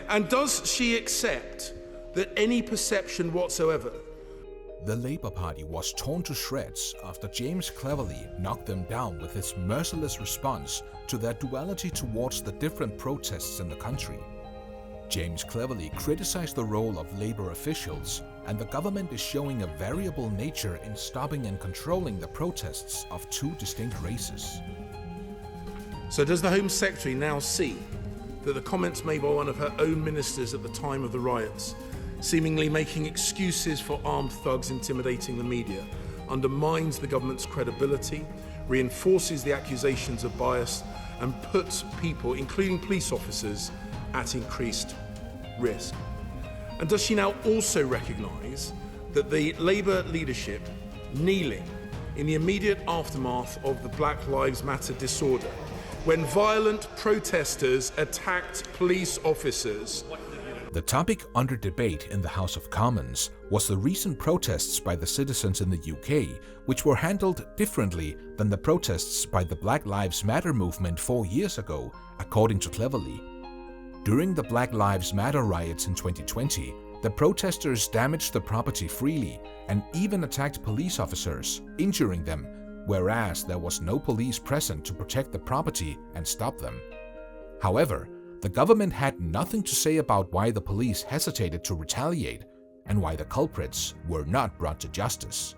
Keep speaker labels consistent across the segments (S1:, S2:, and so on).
S1: And does she accept that any perception whatsoever?
S2: The Labour Party was torn to shreds after James Cleverly knocked them down with his merciless response to their duality towards the different protests in the country. James Cleverly criticized the role of Labour officials, and the government is showing a variable nature in stopping and controlling the protests of two distinct races.
S1: So does the Home Secretary now see that the comments made by one of her own ministers at the time of the riots, seemingly making excuses for armed thugs intimidating the media, undermines the government's credibility, reinforces the accusations of bias, and puts people, including police officers, at increased risk? And does she now also recognise that the Labour leadership kneeling in the immediate aftermath of the Black Lives Matter disorder, when violent protesters attacked police officers?
S2: The topic under debate in the House of Commons was the recent protests by the citizens in the UK, which were handled differently than the protests by the Black Lives Matter movement 4 years ago, according to Cleverly. During the Black Lives Matter riots in 2020, the protesters damaged the property freely and even attacked police officers, injuring them, whereas there was no police present to protect the property and stop them. However, the government had nothing to say about why the police hesitated to retaliate and why the culprits were not brought to justice.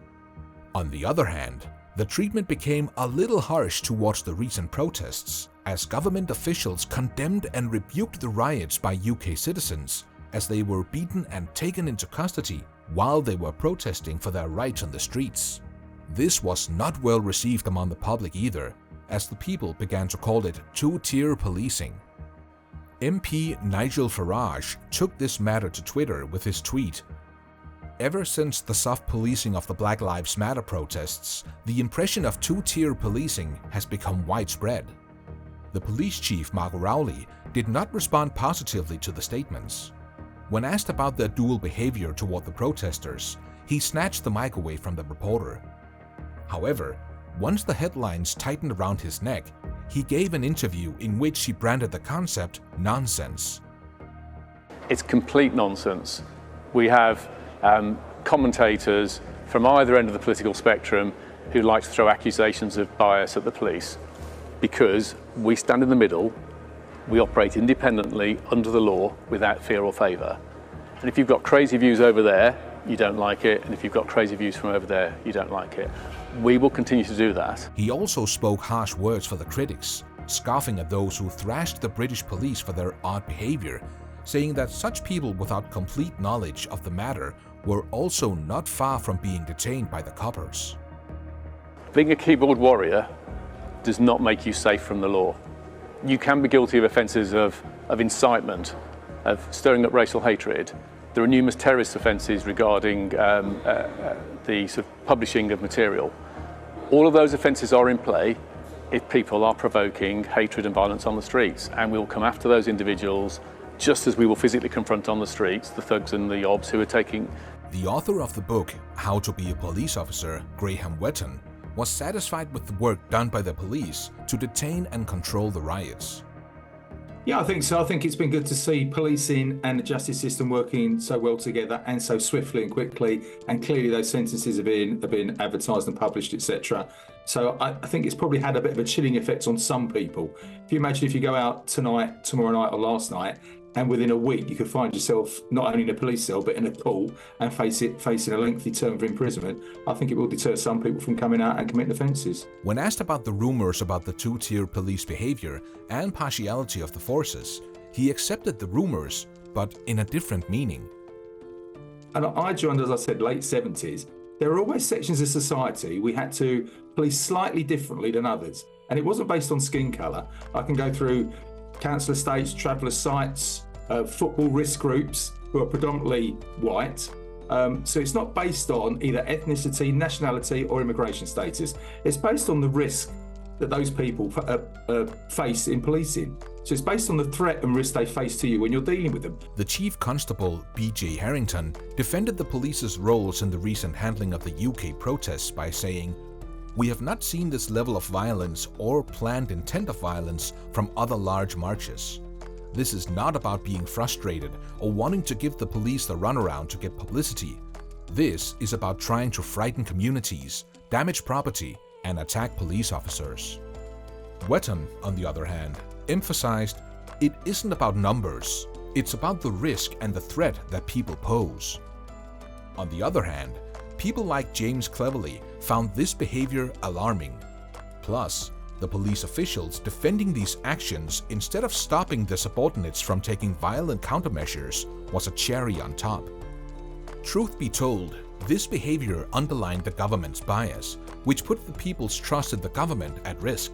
S2: On the other hand, the treatment became a little harsh towards the recent protests, as government officials condemned and rebuked the riots by UK citizens as they were beaten and taken into custody while they were protesting for their rights on the streets. This was not well received among the public either, as the people began to call it two-tier policing. MP Nigel Farage took this matter to Twitter with his tweet, "Ever since the soft policing of the Black Lives Matter protests, the impression of two-tier policing has become widespread." The police chief, Mark Rowley, did not respond positively to the statements. When asked about their dual behavior toward the protesters, he snatched the mic away from the reporter. However, once the headlines tightened around his neck, he gave an interview in which he branded the concept nonsense.
S3: It's complete nonsense. We have commentators from either end of the political spectrum who like to throw accusations of bias at the police, because we stand in the middle, we operate independently under the law without fear or favour. And if you've got crazy views over there, you don't like it, and if you've got crazy views from over there, you don't like it. We will continue to do that.
S2: He also spoke harsh words for the critics, scoffing at those who thrashed the British police for their odd behavior, saying that such people without complete knowledge of the matter were also not far from being detained by the coppers.
S3: Being a keyboard warrior does not make you safe from the law. You can be guilty of offences of incitement, of stirring up racial hatred. There are numerous terrorist offences regarding the sort of publishing of material. All of those offences are in play if people are provoking hatred and violence on the streets, and we will come after those individuals just as we will physically confront on the streets the thugs and the obs who are taking.
S2: The author of the book, How to Be a Police Officer, Graham Wetton, was satisfied with the work done by the police to detain and control the riots.
S4: Yeah, I think so. I think it's been good to see policing and the justice system working so well together and so swiftly and quickly. And clearly those sentences have been advertised and published, etc. So I think it's probably had a bit of a chilling effect on some people. If you imagine if you go out tonight, tomorrow night or last night, and within a week you could find yourself not only in a police cell but in a pool and facing a lengthy term of imprisonment, I think it will deter some people from coming out and committing offences.
S2: When asked about the rumours about the two-tier police behaviour and partiality of the forces, he accepted the rumours, but in a different meaning.
S4: And I joined, as I said, late 70s. There were always sections of society we had to police slightly differently than others. And it wasn't based on skin colour. I can go through council estates, traveller sites, football risk groups who are predominantly white. So it's not based on either ethnicity, nationality or immigration status. It's based on the risk that those people face in policing. So it's based on the threat and risk they face to you when you're dealing with them.
S2: The Chief Constable, B.J. Harrington, defended the police's roles in the recent handling of the UK protests by saying, "We have not seen this level of violence or planned intent of violence from other large marches. this is not about being frustrated or wanting to give the police the runaround to get publicity. This is about trying to frighten communities, damage property, and attack police officers. Wetton, on the other hand, emphasized it isn't about numbers, it's about the risk and the threat that people pose. On the other hand, people like James Cleverly found this behavior alarming. Plus, the police officials defending these actions instead of stopping their subordinates from taking violent countermeasures was a cherry on top. Truth be told, this behavior underlined the government's bias, which put the people's trust in the government at risk.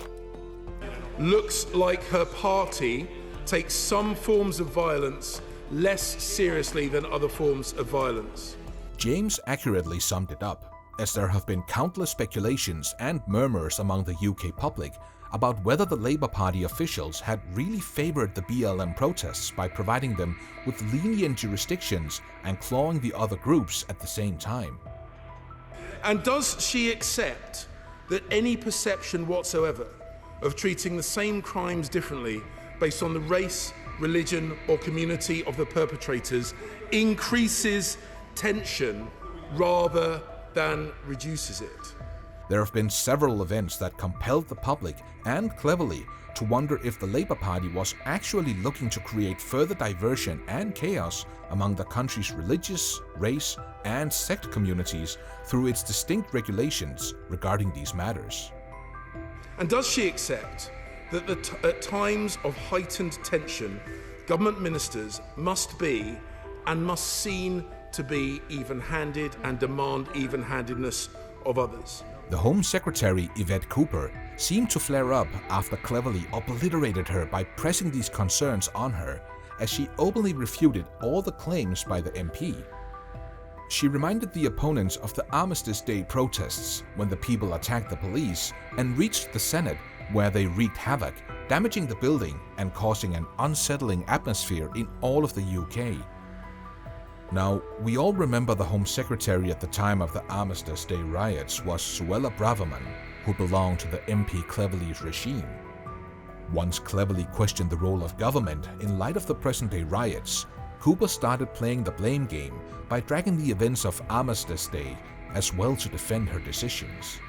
S1: Looks like her party takes some forms of violence less seriously than other forms of violence.
S2: James accurately summed it up, as there have been countless speculations and murmurs among the UK public about whether the Labour Party officials had really favoured the BLM protests by providing them with lenient jurisdictions and clawing the other groups at the same time.
S1: And does she accept that any perception whatsoever of treating the same crimes differently based on the race, religion, or community of the perpetrators increases tension rather than reduces it?
S2: There have been several events that compelled the public and Cleverly to wonder if the Labour Party was actually looking to create further diversion and chaos among the country's religious, race, and sect communities through its distinct regulations regarding these matters.
S1: And does she accept that at times of heightened tension, government ministers must be and must seem to be even-handed and demand even-handedness of others?
S2: The Home Secretary Yvette Cooper seemed to flare up after Cleverly obliterated her by pressing these concerns on her, as she openly refuted all the claims by the MP. She reminded the opponents of the Armistice Day protests when the people attacked the police and reached the Senate, where they wreaked havoc, damaging the building and causing an unsettling atmosphere in all of the UK. Now, we all remember the Home Secretary at the time of the Armistice Day riots was Suella Braverman, who belonged to the MP Cleverly's regime. Once Cleverly questioned the role of government in light of the present-day riots, Cooper started playing the blame game by dragging the events of Armistice Day as well to defend her decisions.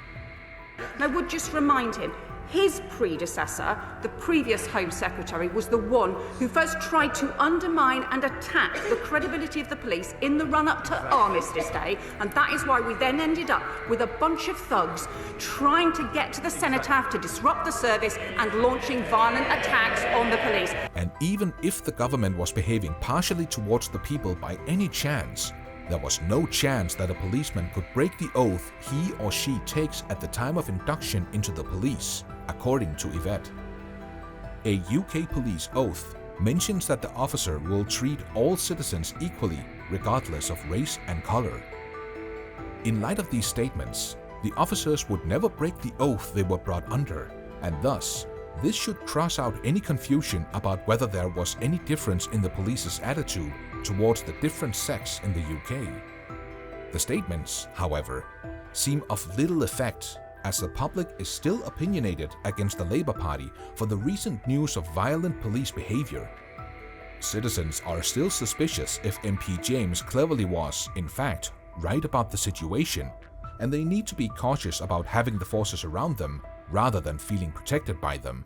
S5: I would just remind him, his predecessor, the previous Home Secretary, was the one who first tried to undermine and attack the credibility of the police in the run-up to Armistice Day, and that is why we then ended up with a bunch of thugs trying to get to the cenotaph to disrupt the service and launching violent attacks on the police.
S2: And even if the government was behaving partially towards the people by any chance, there was no chance that a policeman could break the oath he or she takes at the time of induction into the police, according to Yvette. A UK police oath mentions that the officer will treat all citizens equally, regardless of race and color. In light of these statements, the officers would never break the oath they were brought under, and thus, this should cross out any confusion about whether there was any difference in the police's attitude towards the different sects in the UK. The statements, however, seem of little effect, as the public is still opinionated against the Labour Party for the recent news of violent police behaviour. Citizens are still suspicious if MP James Cleverly was, in fact, right about the situation, and they need to be cautious about having the forces around them rather than feeling protected by them.